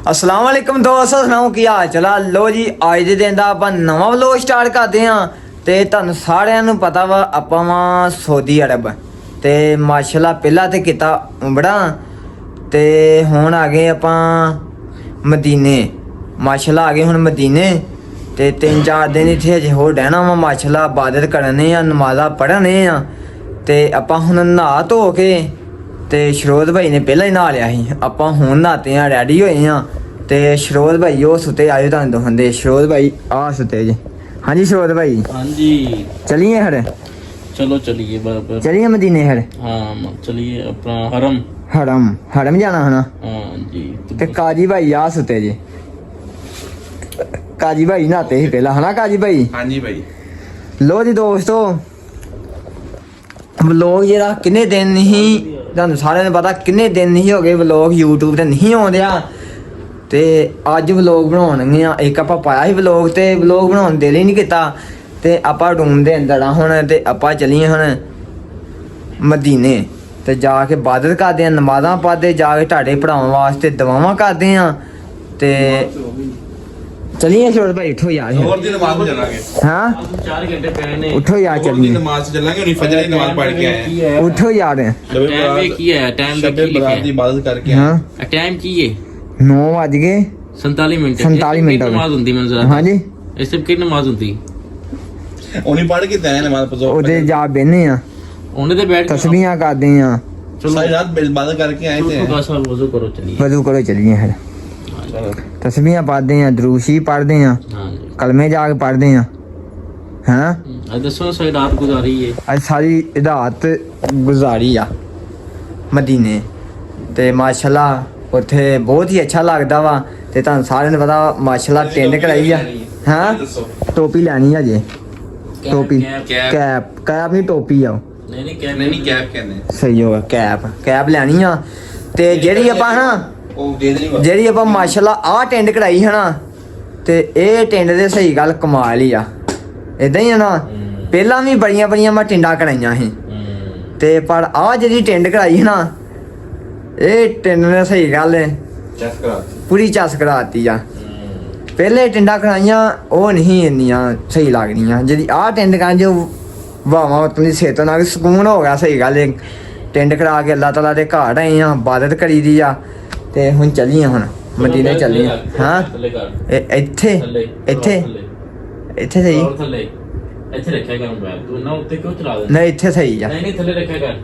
अस्सलाम वालेकुम दोस्तों, सुनाओ की हाल चला। लो जी आज ਦੇ ਦਿਨ ਦਾ ਆਪਾਂ ਨਵਾਂ ਵਲੋਗ ਸਟਾਰਟ ਕਰਦੇ ਹਾਂ ਤੇ ਤੁਹਾਨੂੰ ਸਾਰਿਆਂ ਨੂੰ ਪਤਾ ਵਾ ਆਪਾਂ ਵਾਂ ਸਾਊਦੀ ਅਰਬ ਤੇ ਮਾਸ਼ਾਅੱਲਾ ਪਹਿਲਾਂ ਤੇ ਕੀਤਾ ਉਮੜਾ ਤੇ ਹੁਣ ਆ ਗਏ ਆਪਾਂ ਮਦੀਨੇ। ਮਾਸ਼ਾਅੱਲਾ ਆ ਗਏ ਹੁਣ ਮਦੀਨੇ ਤੇ 3-4 ਦਿਨ ਇੱਥੇ ਅਜੇ ਹੋਰ ਰਹਿਣਾ ਵਾ। ਮਾਸ਼ਾਅੱਲਾ ਇਬਾਦਤ ਕਰਨੇ ਆ, ਨਮਾਜ਼ਾਂ ਪੜ੍ਹਨੇ ਆ ਤੇ ਆਪਾਂ ਹੁਣ ਨਹਾ ਧੋ ਕੇ ਤੇ ਸ਼ਰੋਤ ਭਾਈ ਨੇ ਪਹਿਲਾਂ ਹੀ ਨਹਾ ਲਿਆ ਸੀ। ਆਪਾਂ ਹੁਣ ਨਹਾਤੇ ਆ, ਰੈਡੀ ਹੋਏ ਆ ਤੇ ਸ਼ਰੋਤ ਭਾਈ ਉਹ ਸੁੱਤੇ ਆਏ ਤੁਹਾਨੂੰ ਦਿਖਾਉਂਦੇ। ਸ਼ਰੋਤ ਭਾਈ ਆ ਸੁੱਤੇ ਜੀ। ਹਾਂਜੀ ਸ਼ਰੋਤ ਭਾਈ। ਹਾਂਜੀ चलिए हर चलो चलिए बराबर। चलिए मदीने हर। हाँ चलिए अपना हरम। हरम जाना है ना। हाँ जी ਤੇ ਕਾਜੀ ਭਾਈ ਆ ਸੁੱਤੇ ਜੀ। ਕਾਜੀ ਭਾਈ ਨਹਾਤੇ ਸੀ ਪਹਿਲਾਂ ਹਨਾ ਕਾਜੀ ਭਾਈ। ਹਾਂਜੀ ਭਾਈ। ਲੋ ਜੀ ਦੋਸਤੋ ਵਲੋਗ ਜਿਹੜਾ ਕਿੰਨੇ ਦਿਨ ਨਹੀਂ, ਤੁਹਾਨੂੰ ਸਾਰਿਆਂ ਨੂੰ ਪਤਾ ਕਿੰਨੇ ਦਿਨ ਨਹੀਂ ਹੋ ਗਏ ਵਲੋਗ YouTube ਤੇ ਨਹੀਂ ਆਉਂਦਿਆ ਤੇ ਅੱਜ ਵਲੋਗ ਬਣਾਉਣਗੇ ਆ। ਇੱਕ ਆਪਾਂ ਪਾਇਆ ਸੀ ਵਲੋਗ ਤੇ ਵਲੋਗ ਬਣਾਉਣ ਦਿਲ ਹੀ ਨਹੀਂ ਕੀਤਾ ਤੇ ਆਪਾਂ ਰੂਮ ਦੇ ਅੰਦਰ ਆ ਹੁਣ ਤੇ ਆਪਾਂ ਚੱਲੀਏ ਹੁਣ ਮਦੀਨੇ ਤੇ ਜਾ ਕੇ ਇਬਾਦਤ ਕਰਦੇ ਆ, ਨਮਾਜ਼ਾਂ ਪੜ੍ਹਦੇ, ਜਾ ਕੇ ਤੁਹਾਡੇ ਭਰਾਵਾਂ ਵਾਸਤੇ ਦੁਆਵਾਂ ਕਰਦੇ ਆ ਤੇ चलिए छोड़ भाई उठो यार। और दिन नमाज में चलांगे। हाँ 4 घंटे पहले उठो यार और दिन चलिए। नमाज से चलांगे और फजर की नमाज पढ़ के आए हैं। उठो यार। टाइम पे की है, टाइम पे शब की बरात की लिखा इबादत करके आए। हाँ टाइम की है 9 बज गए 47 मिनट। 47 मिनट हो गए। नमाज ਹੁੰਦੀ ਮੰਜ਼ਰ। हाँ जी ਇਸ ਸਭ ਕੀ ਨਮਾਜ਼ ਹੁੰਦੀ उन्हीं पढ़ के आए नमाज पढ़ो। ਉਹਦੇ ਜਾ ਬਹਿਨੇ ਆ, ਉਹਨੇ ਤੇ ਬੈਠ ਤਸਬੀਹਾਂ ਕਰਦੇ ਆ, सारी रात इबादत करके आए थे। का साल वजू करो चलिए। ਵਜ਼ੂ ਕਰੋ ਚੱਲੀਏ ਫਿਰ। चलो। ਤਸਬੀਹਾਂ ਪੜ੍ਹਦੇ ਆ, ਦਰੂਸ਼ੀ ਪੜ੍ਹਦੇ ਆ, हाँ जी ਕਲਮੇ ਜਾ ਕੇ ਪੜ੍ਹਦੇ ਆ ਹੈਨਾ। आज दसों साइड रात गुजारी है। ਅੱਜ ਸਾਰੀ ਰਾਤ ਗੁਜ਼ਾਰੀ ਆ ਮਦੀਨੇ ਤੇ ਮਾਸ਼ਾਅੱਲਾ ਉੱਥੇ ਬਹੁਤ ਹੀ ਅੱਛਾ ਲੱਗਦਾ ਵਾ ਤੇ ਤੁਹਾਨੂੰ ਸਾਰਿਆਂ ਨੂੰ ਪਤਾ ਮਾਸ਼ਾਅੱਲਾ ਟੈਂਡ ਕਰਾਈ ਆ। ਹਾਂ दसो। ਟੋਪੀ ਲੈਣੀ ਆ ਜੇ। ਟੋਪੀ कैप ਕੈਪ ਨਹੀਂ ਟੋਪੀ ਆ ਉਹ। नहीं कैप नहीं कैप कहने। ਸਹੀ ਹੋਗਾ। ਕੈਪ ਲੈਣੀ ਆ ਤੇ ਜਿਹੜੀ ਆਪਾਂ ਨਾ वो दे देनी। ਜਿਹੜੀ ਆਪਾਂ ਮਾਸ਼ਾਅੱਲਾ ਆਹ ਟੈਂਡ ਕਢਾਈ ਹੈ ਨਾ ਤੇ ਇਹ ਟੈਂਡ ਦੇ ਸਹੀ ਗੱਲ ਕਮਾਲ ਹੀ ਆ। ਇਦਾਂ ਹੀ ਆ ਨਾ, ਪਹਿਲਾਂ ਵੀ ਬੜੀਆਂ ਮੈਂ ਟਿੰਡਾਂ ਕਢਾਈਆਂ ਸੀ ਤੇ ਪਰ ਆਹ ਜਿਹੜੀ ਟੈਂਡ ਕਢਾਈ ਹੈ ਨਾ ਇਹ ਟੈਂਡ ਨੇ ਸਹੀ ਗੱਲ चेक करा। ਪੂਰੀ ਚਸ ਕਢਾਤੀ ਆ। ਪਹਿਲੇ ਟਿੰਡਾਂ ਕਢਾਈਆਂ ਉਹ ਨਹੀਂ ਇੰਨੀਆਂ ਸਹੀ ਲੱਗਦੀਆਂ। ਜਿਹੜੀ ਆਹ ਟੈਂਡ ਕਢਾਈ ਜੋ ਵਾਵਾ ਉਤਨੀ ਸਿਹਤ ਨਾਲ ਸਕੂਨ ਹੋ ਗਿਆ। ਸਹੀ ਗੱਲ ਹੈ। ਟੈਂਡ ਕਢਾ ਕੇ ਅੱਲਾਹ ਤਾਲਾ ਦੇ ਘਰ ਆਏ ਆ, ਇਬਾਦਤ ਕਰੀ ਦੀ ਆ ਤੇ ਹੁਣ ਚੱਲੀਏ ਹੁਣ ਮਦੀਨੇ ਚੱਲੀਏ। ਹਾਂ ਇੱਥੇ ਇੱਥੇ ਸਹੀ ਥੱਲੇ ਇੱਥੇ ਰੱਖਿਆ ਕਰ ਮੋਬਾਈਲ। ਤੂੰ ਨਾ ਉੱਤੇ ਕਿਉਂ ਚਲਾ ਦੇ? ਨਹੀਂ ਇੱਥੇ ਸਹੀ ਆ। ਨਹੀਂ ਥੱਲੇ ਰੱਖਿਆ ਕਰ।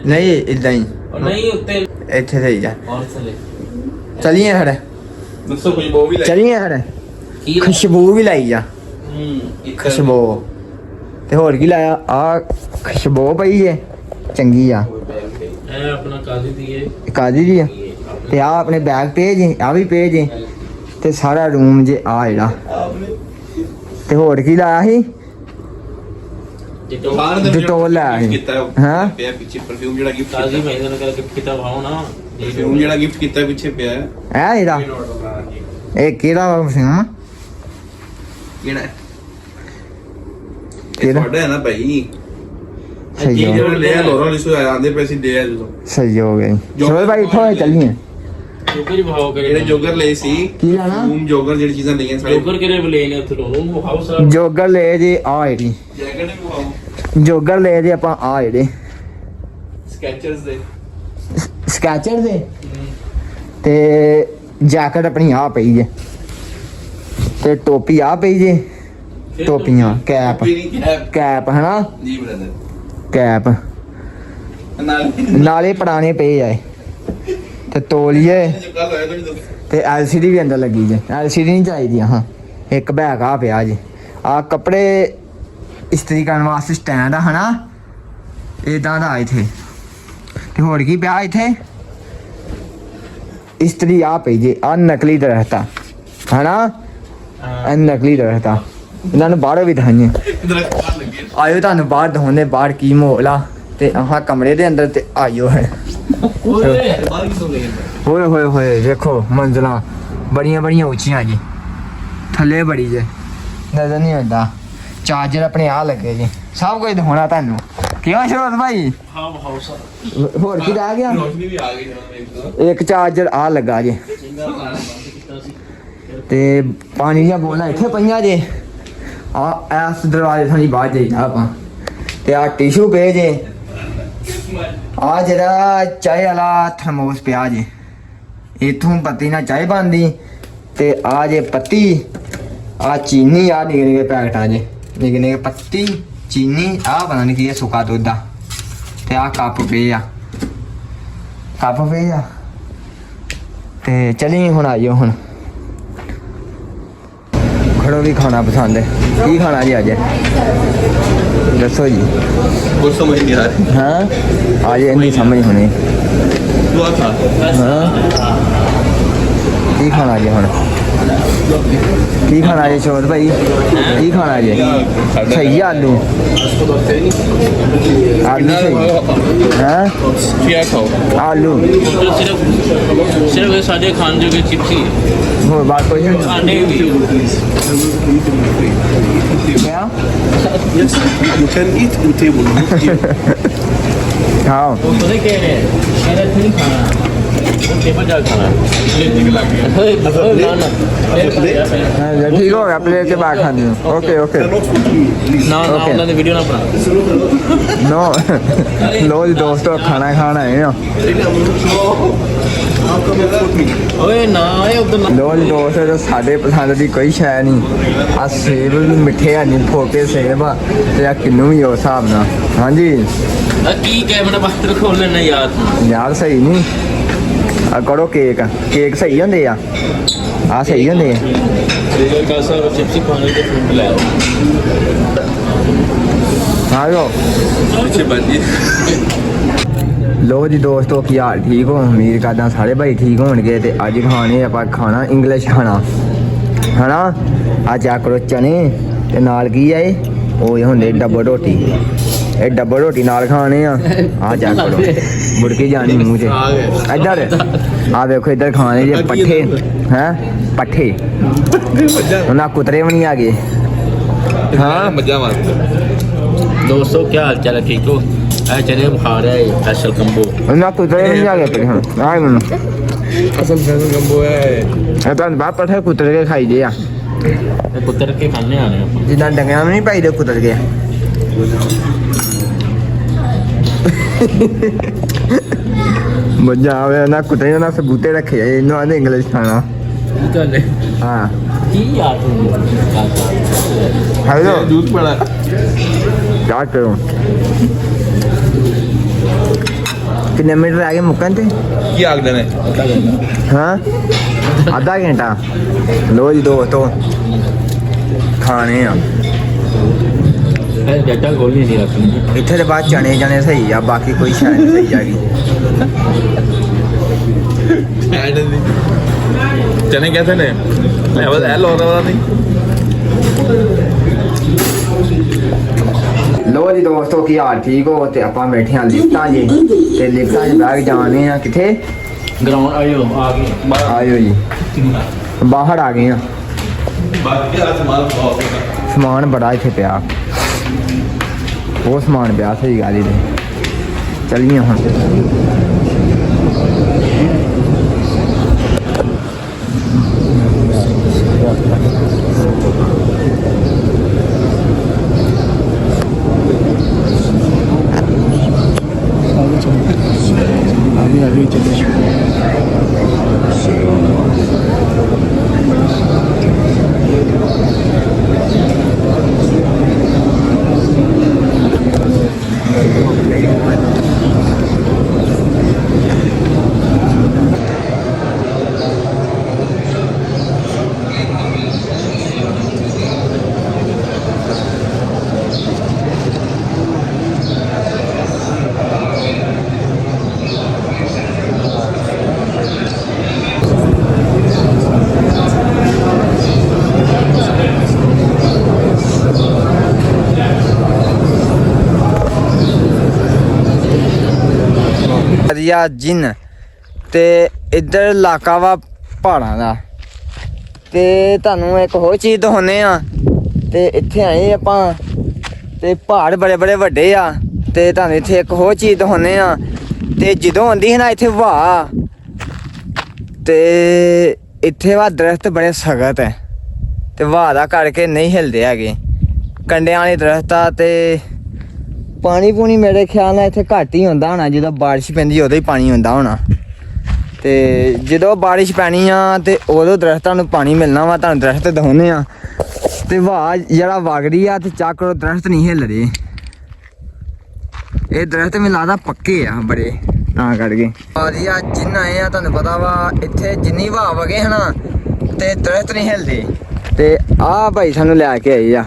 ਨਹੀਂ ਇਦਾਂ ਹੀ और नहीं ਉੱਤੇ ਇੱਥੇ ਸਹੀ ਆ। और ਥੱਲੇ ਚੱਲੀਏ ਫਿਰ। दसो कुछ वो भी ले। ਚੱਲੀਏ ਫਿਰ। ਕੀ ਖੁਸ਼ਬੂ ਵੀ ਲਾਈ ਆ। ਖੁਸ਼ਬੂ ਤੇ ਹੋਰ ਕੀ ਲਾਇਆ? ਆ ਖੁਸ਼ਬੂ ਪਈ ਏ ਚੰਗੀ ਆ। ਇਹ ਆਪਣਾ ਕਾਜ਼ੀ ਦੀ ਹੈ। ਕਾਜੀ ਜੀ ਆ ਤੇ ਆ ਆਪਣੇ ਬੈਗ ਪੇ ਜੇ, ਆ ਵੀ ਪੇ ਜੇ ਤੇ ਸਾਰਾ ਰੂਮ ਜੇ ਆ ਜਿਹੜਾ ਤੇ ਹੋਰ ਕੀ ਲਾਇਆ ਸੀ? बाहर दे डिटोल है। कितना हाँ? पे पीछे परफ्यूम जेड़ा गिफ्ट ਕਾਜ਼ੀ ਮੈਂ ਇਹਨਾਂ ਕਰਕੇ ਕਿਤਾ ਵਾਉ ਨਾ परफ्यूम जेड़ा गिफ्ट किता पीछे पे है। ਇਹ ਜਿਹੜਾ ਇਹ ਕਿਹੜਾ ਸੀ ਮਾਮਾ? केड़ा है? केड़ा? ਤੁਹਾਡਾ ਹੈ ਨਾ ਭਾਈ। ਸਹੀ ਹੋ ਜਿਹੜਾ ਲੈ ਲੋਰੋ ਲਿਸੋ ਆਂਦੇ ਪੈਸੇ ਦੇ ਆ ਜਦੋਂ ਸਹੀ ਹੋ ਗਈ। ਚਲੋ ਭਾਈ ਇੱਥੋਂ ਚੱਲੀਏ। ਜੋਗਰ ਭਾਉ ਕਰੇ ਜਿਹੜੇ ਜੋਗਰ ਲਏ ਸੀ। ਕੀ ਲੈਣਾ? ਰੂਮ ਜੋਗਰ ਜਿਹੜੀ ਚੀਜ਼ਾਂ ਲਈਆਂ ਸਾਰੇ। ਜੋਗਰ ਕਰੇ ਬਲੇ ਨੇ ਉੱਥੇ ਰੂਮ ਹਾਊਸ ਆ। ਜੋਗਰ ਲੈ ਜੇ ਆ ਜਿਹੜੀ ਜੈਕਟ ਵੀ ਪਾਓ। ਜੋਗਰ ਲੈ ਜੇ ਆਪਾਂ ਆ ਜਿਹੜੇ ਸਕੈਚਰਸ ਦੇ। ਸਕੈਚਰ ਦੇ ਤੇ ਜੈਕਟ ਆਪਣੀ ਆ ਪਈ ਜੇ ਤੇ ਟੋਪੀ ਆ ਪਈ ਜੇ। ਟੋਪੀਆਂ ਕੈਪ ਕੈਪ ਹਨਾ ਜੀ ਬ੍ਰਦਰ। ਕੈਪ ਨਾਲ ਨਾਲੇ ਪੁਰਾਣੇ ਪਏ ਆਏ ਤੇ ਤੋਲੀਏ ਜੋ ਕੱਲ ਹੋਇਆ ਤੁਸੀਂ ਤੇ LCD ਵੀ ਅੰਦਰ ਲੱਗੀ ਜੇ। LCD ਨਹੀਂ ਚਾਹੀਦੀ। ਹਾਂ ਇੱਕ ਬੈਗ ਆ ਪਿਆ ਜੇ। ਆ ਕੱਪੜੇ ਇਸਤਰੀ ਕਰਨ ਵਾਸਤੇ ਸਟੈਂਡ ਆ ਹਨਾ ਇਦਾਂ ਦਾ ਇੱਥੇ ਤੇ ਹੋਰ ਕੀ ਪਿਆ ਇੱਥੇ? ਇਸਤਰੀ ਆ ਪਈ ਜੇ। ਆ ਨਕਲੀ ਦਰਖਤ ਹਨਾ, ਇਹ ਨਕਲੀ ਦਰਖਤ ਆ। ਇਹਨਾਂ ਨੂੰ ਬਾਹਰੋਂ ਵੀ ਦਿਖਾਈਏ। ਦਰਖਤ ਬਾਹਰ ਲੱਗੇ। ਆਇਓ ਤੁਹਾਨੂੰ ਬਾਹਰ ਦਿਖਾਉਂਦੇ ਬਾਹਰ ਕੀ ਮਾਹੌਲ ਆ ਤੇ ਆਹ ਕਮਰੇ ਦੇ ਅੰਦਰ ਤੇ ਆਇਓ ਹੈ। ਓਏ ਬਾਹਰ ਕਿਥੋਂ ਗਏ? ਹੋਏ ਹੋਏ ਹੋਏ ਵੇਖੋ ਮੰਜ਼ਲਾਂ ਬੜੀਆਂ ਉੱਚੀਆਂ ਜੀ, ਥੱਲੇ ਬੜੀ ਜੇ ਨਜ਼ਰ ਨਹੀਂ ਆਉਂਦਾ। ਚਾਰਜਰ ਆਪਣੇ ਆ ਲੱਗੇ ਜੀ, ਸਭ ਕੁਝ ਦਿਖਾਉਣਾ ਤੁਹਾਨੂੰ। ਕਿਉਂ ਸ਼ੋਰ ਭਾਈ ਹਾਂ ਹਾਊਸ ਹੋਰ ਕੀ ਰਹਿ ਗਿਆ ਰੋਸ਼ਨੀ ਵੀ ਆ ਗਈ ਜਦੋਂ ਇੱਕ ਚਾਰਜਰ ਆ ਲੱਗਾ ਜੇ ਤੇ ਪਾਣੀ ਦੀਆਂ ਬੋਲਾਂ ਇੱਥੇ ਪਈਆਂ ਜੇ ਆ ਇਸ ਦਰਵਾਜ਼ੇ ਥਾਣੀ ਬਾਹਰ ਜਾਈਦਾ ਆਪਾਂ ਤੇ ਆ ਟਿਸ਼ੂ ਪਏ ਜੇ ਆ ਜਿਹੜਾ ਚਾਹ ਵਾਲਾ ਥਰਮੋਸ ਪਿਆ ਜੇ ਇਥੋਂ ਪੱਤੀ ਨਾਲ ਚਾਹ ਬਣਦੀ ਤੇ ਆ ਜੇ ਪੱਤੀ ਆ ਚੀਨੀ ਆ ਨਿੱਕੇ ਨਿੱਕੇ ਪੈਕਟਾਂ ਜੇ ਨਿੱਕੇ ਨਿੱਕੇ ਪੱਤੀ ਚੀਨੀ ਆ ਪਤਾ ਨਹੀਂ ਕੀ ਹੈ ਸੁੱਕਾ ਦੁੱਧ ਦਾ ਤੇ ਆ ਕੱਪ ਪਏ ਆ ਤੇ ਚਲੀ ਹੁਣ ਆਇਓ ਹੁਣ ਖੜੋ ਵੀ ਖਾਣਾ ਪਸੰਦ ਹੈ ਕੀ ਖਾਣਾ ਜੀ ਅੱਜ ਦੱਸੋ ਜੀ ਕੁਝ ਸਮਝ ਨਹੀਂ ਆ ਰਹੀ ਹਾਂ ਅੱਜ ਇੰਨੀ ਸਮਝ ਹੋਣੀ ਤੂੰ ਆ ਖਾ ਹਾਂ ਕੀ ਖਾਣਾ ਜੀ ਹੁਣ ਕੀ ਖਾਣਾ ਜੀ ਸ਼ੋਰ ਭਾਈ ਕੀ ਖਾਣਾ ਜੀ ਸਹੀ ਆਲੂ ਆਲੂ ਸਹੀ ਹਾਂ ਕੀ ਖਾਓ ਆਲੂ ਸਿਰਫ ਇਹ ਸਾਡੇ ਖਾਣ ਜੋਗੇ ਚਿਪਸ ਹੀ ਹੋਰ ਬਾਤ ਕੋਈ ਨਹੀਂ ਆਂਡੇ ਵੀ ਕਿਆ Yes, you can eat in table. not here. ਖਾਓ ਉਹ ਤਾਂ ਕਹਿ ਰਹੇ ਇਹਦਾ ਨਹੀਂ ਖਾਣਾ ਉਹ ਟੇਬਲ ਜਾ ਖਾਣਾ ਠੀਕ ਲੱਗ ਗਿਆ ਹੋਏ ਨਾ ਨਾ ਹਾਂ, ਠੀਕ ਹੋ ਗਿਆ ਪਲੇਟ ਕੇ ਬਾਹਰ ਖਾਣੇ okay okay Not for me, please. ਨਾ ਨਾ ਉਹਨਾਂ ਦੀ ਵੀਡੀਓ ਨਾ ਬਣਾ ਨੋ ਲੋ ਜੀ ਦੋਸਤੋ ਖਾਣਾ ਖਾਣਾ ਹੈ ਨਾ How come you put me? ਓਏ ਨਾ ਇਹ ਉਧਰ ਨਾ ਲੋ ਜੀ ਦੋਸਤੋ ਸਾਡੇ ਪਸੰਦ ਦੀ ਕੋਈ ਸ਼ੈ ਨਹੀਂ ਆ ਸੇਬ ਵੀ ਮਿੱਠੇ ਆ ਨਹੀਂ ਫੋਕੇ ਸੇਬ ਆ ਤੇ ਆ ਕਿੰਨੂ ਵੀ ਉਸ ਹਿਸਾਬ ਨਾਲ ਹਾਂਜੀ ਆ ਕੀ ਕੈਮਰਾ ਬਾਹਰ ਖੋਲ ਲੈਣਾ ਯਾਰ ਯਾਰ ਸਹੀ ਨਹੀਂ ਆ ਕਰੋ ਕੇਕ ਸਹੀ ਹੁੰਦੇ ਆ ਸਹੀ ਹੁੰਦੇ ਆ ਇਹ ਕਾਸਾ ਚਿਪਸ ਖਾਣੇ ਤੇ ਫਰੂਟ ਲੈ ਆਓ ਆਜੋ ਪਿੱਛੇ ਬੰਦੀ ਲੋ ਜੀ ਦੋਸਤੋ ਕੀ ਹਾਲ ਠੀਕ ਹੋ ਉਮੀਦ ਕਰਦਾ ਸਾਰੇ ਭਾਈ ਠੀਕ ਹੋਣਗੇ ਤੇ ਅੱਜ ਖਾਣੇ ਆਪਾਂ ਖਾਣਾ ਇੰਗਲਿਸ਼ ਖਾਣਾ ਹਨਾ ਅੱਜ ਆ ਕਰੋ ਚਨੇ ਤੇ ਨਾਲ ਕੀ ਆ ਉਹ ਹੁੰਦੇ ਡੱਬਲ ਰੋਟੀ ਇਹ ਡੱਬਲ ਰੋਟੀ ਨਾਲ ਖਾਣੇ ਆ ਜਾ ਕਰੋ ਮੁੜ ਕੇ ਜਾਣੀ ਮੂੰਹ 'ਚ ਇੱਧਰ ਆ ਵੇਖੋ ਇੱਧਰ ਖਾਣੇ ਜੇ ਪੱਠੇ ਪੱਠੇ ਉਹਨਾਂ ਕੁਤਰੇ ਵੀ ਨਹੀਂ ਆ ਗਏ ਹਾਂ ਮੱਝਾਂ ਵਾਸਤੇ ਦੋਸਤੋ ਕੀ ਹਾਲ ਚਾਲ ਹੈ ਠੀਕ ਹੋ ਇਹ ਚਨੇ ਖਾ ਰਿਹਾ ਹੈ ਸਪੈਸ਼ਲ ਕੰਬੋ ਉਹਨਾਂ ਕੁਤਰੇ ਵੀ ਨਹੀਂ ਆ ਗਏ ਪਰ ਹੁਣ ਆ ਮੈਨੂੰ ਅਸਲ ਫੈਸਲ ਕੰਬੋ ਹੈ ਇਹ ਤਾਂ ਬਾਪ ਪੱਠੇ ਕੁਤਰੇ ਕੇ ਖਾਈ ਦੇ ਆ ਇਹ ਕੁੱਤਰ ਕੇ ਖਾਣੇ ਆ ਰਹੇ ਆਪਾਂ ਜਿੱਦਾਂ ਡੰਗਿਆਂ ਨੂੰ ਨਹੀਂ ਪਾਈ ਦੇ ਕੁਤਰ ਕੇ ਮੱਝਾਂ ਆਵੇ ਨਾ ਕੁਤਰੇ ਨਾ ਸਬੂਤੇ ਰੱਖੇ ਇਹਨੂੰ ਆਂਦੇ ਇੰਗਲਿਸ਼ ਖਾਣਾ ਚੱਲ ਹਾਂ ਕੀ ਯਾਰ ਤੂੰ ਹੈਲੋ ਜੂਸ ਪੜਾ क्या करूं कितने मिनट रह गए मुक्कन थे ਕੀ ਆਖਦੇ ਨੇ हाँ आधा घंटा लो जी दोस्तों खाने आ ਇਹ ਡਾਟਾ ਗੋਲੀ ਨਹੀਂ ਰੱਖਣੀ इतने बाद चने जने सही आ बाकी कोई शायद नहीं सही आ गई ਚਨੇ ਕੈਸੇ ਨੇ ਲੈਵਲ ਐਲ ਹੋ ਰਹਾ ਨਹੀਂ लो जी दोस्तों की हाल ठीक हो ते ਆਪਾਂ ਬੈਠੇ ਆ ਲਿਫਟਾਂ ਜੀ ਤੇ ਲਿਫਟਾਂ 'ਚ ਬੈਠ ਜਾਣੇ ਆ ਕਿੱਥੇ ਗਰਾਊਂਡ ਆਇਓ ਆ ਗਏ ਆਇਓ ਜੀ ਬਾਹਰ ਆ ਗਏ ਆ ਬਾਕੀ ਆ ਸਮਾਨ ਬਹੁਤ ਸਮਾਨ ਬੜਾ ਇੱਥੇ ਪਿਆ ਉਹ ਸਮਾਨ ਪਿਆ ਸਹੀ ਗੱਲ ਹੀ ਚੱਲੀਏ ਹੁਣ ਦਰਿਆ ਜਿੰਨ ਤੇ ਇੱਧਰ ਇਲਾਕਾ ਵਾ ਪਹਾੜਾਂ ਦਾ ਤੇ ਤੁਹਾਨੂੰ ਇੱਕ ਹੋਰ ਚੀਜ਼ ਦਿਖਾਉਂਦੇ ਆ ਤੇ ਇੱਥੇ ਆਏ ਆਪਾਂ ਤੇ ਪਹਾੜ ਬੜੇ ਬੜੇ ਵੱਡੇ ਆ ਤੇ ਤੁਹਾਨੂੰ ਇੱਥੇ ਇੱਕ ਹੋਰ ਚੀਜ਼ ਦਿਖਾਉਂਦੇ ਆ। ਤੇ ਜਦੋਂ ਆਉਂਦੀ ਹੈ ਨਾ ਇੱਥੇ ਵਾਹ, ਤੇ ਇੱਥੇ ਵਾ ਦਰਖਤ ਬੜੇ ਸਖਤ ਹੈ ਤੇ ਵਾਹ ਦਾ ਕਰਕੇ ਨਹੀਂ ਹਿਲਦੇ ਹੈਗੇ। ਕੰਡਿਆਂ ਵਾਲੇ ਦਰਖਤ ਆ ਤੇ ਪਾਣੀ ਪੂਣੀ ਮੇਰੇ ਖਿਆਲ ਨਾਲ ਇੱਥੇ ਘੱਟ ਹੀ ਹੁੰਦਾ ਹੋਣਾ, ਜਦੋਂ ਬਾਰਿਸ਼ ਪੈਂਦੀ ਉਦੋਂ ਹੀ ਪਾਣੀ ਹੁੰਦਾ ਹੋਣਾ। ਤੇ ਜਦੋਂ ਬਾਰਿਸ਼ ਪੈਣੀ ਆ ਤੇ ਉਦੋਂ ਦਰਖਤਾਂ ਨੂੰ ਪਾਣੀ ਮਿਲਣਾ ਵਾ। ਤੁਹਾਨੂੰ ਦਰਖਤ ਦਿਖਾਉਂਦੇ ਆ ਤੇ ਵਾਹ ਜਿਹੜਾ ਵਗਦੀ ਆ ਤੇ ਚੱਕ ਲਓ ਦਰਖਤ ਨਹੀਂ ਹਿੱਲ ਰਹੇ। ਇਹ ਦਰਖਤ ਮੈਨੂੰ ਲੱਗਦਾ ਪੱਕੇ ਆ ਬੜੇ, ਤਾਂ ਕਰਕੇ ਭਾਜੀ ਆ ਜਿੰਨ ਆਏ ਆ ਤੁਹਾਨੂੰ ਪਤਾ ਵਾ ਇੱਥੇ ਜਿੰਨੀ ਹਵਾ ਵਗੇ ਹਨਾ ਤੇ ਦਰਖਤ ਨਹੀਂ ਹਿਲਦੇ। ਤੇ ਆਹ ਭਾਈ ਸਾਨੂੰ ਲੈ ਕੇ ਆਏ ਆ।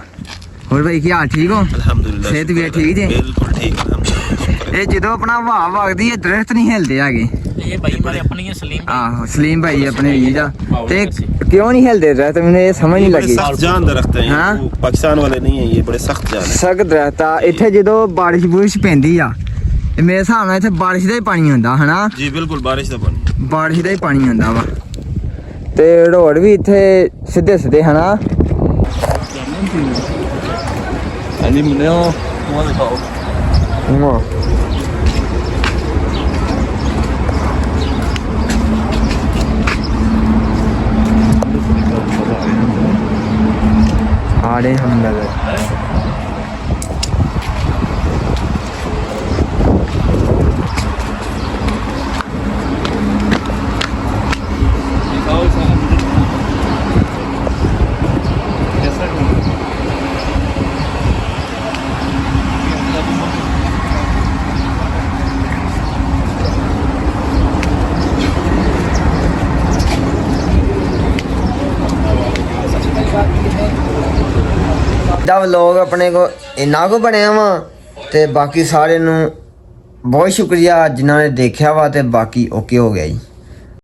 ਹੋਰ ਭਾਈ ਕੀ ਹਾਲ, ਠੀਕ ਹੋ? अल्हम्दुलिल्लाह ਸਿਹਤ ਵੀ ਠੀਕ ਜੀ? बिल्कुल ठीक अल्हम्दुलिल्लाह। ਇਹ ਜਦੋਂ ਆਪਣਾ ਹਵਾ ਵਗਦੀ ਹੈ ਦਰਖਤ ਨਹੀਂ ਹਿਲਦੇ ਹੈਗੇ। ਇਹ ਬਾਈ ਮਾਰੇ ਆਪਣੀ ਹੈ ਸਲੀਮ ਆਹੋ ਸਲੀਮ ਭਾਈ ਆਪਣੇ ਵੀਰ ਆ। ਤੇ ਕਿਉਂ ਨਹੀਂ ਹਿਲਦੇ ਦਰਖਤ, ਮੈਨੂੰ ਇਹ ਸਮਝ ਨਹੀਂ ये बड़े ਲੱਗੀ। सख्त जान दरख्त हैं हाँ? वो पाकिस्तान वाले नहीं है, ये बड़े सख्त जान है। ਸਖਤ ਦਰਖਤ ਆ। ਇੱਥੇ ਜਦੋਂ ਬਾਰਿਸ਼ ਬੁਰਿਸ਼ ਪੈਂਦੀ ਆ ਤੇ ਮੇਰੇ ਹਿਸਾਬ ਨਾਲ ਇੱਥੇ ਬਾਰਿਸ਼ ਦਾ ਹੀ ਪਾਣੀ ਹੁੰਦਾ ਹਨਾ, जी बिल्कुल बारिश का पानी। ਬਾਰਿਸ਼ ਦਾ ਹੀ ਪਾਣੀ ਹੁੰਦਾ ਵਾ। ਤੇ ਰੋਡ ਵੀ ਇੱਥੇ ਸਿੱਧੇ ਸਿੱਧੇ ਹਨਾ। ਹਾਂਜੀ ਮੁੰਡਿਓ ਮੂੰਹ ਦਿਖਾਓ। ਆੜੇ ਹਮਦਰ ਦਾ ਵਲੋਗ ਆਪਣੇ ਕੋ ਇੰਨਾ ਕੁ ਬਣਿਆ ਵਾ। ਤੇ ਬਾਕੀ ਸਾਰਿਆਂ ਨੂੰ ਬਹੁਤ ਸ਼ੁਕਰੀਆ ਜਿਨ੍ਹਾਂ ਨੇ ਦੇਖਿਆ ਵਾ। ਤੇ ਬਾਕੀ ਓਕੇ ਹੋ ਗਿਆ ਜੀ।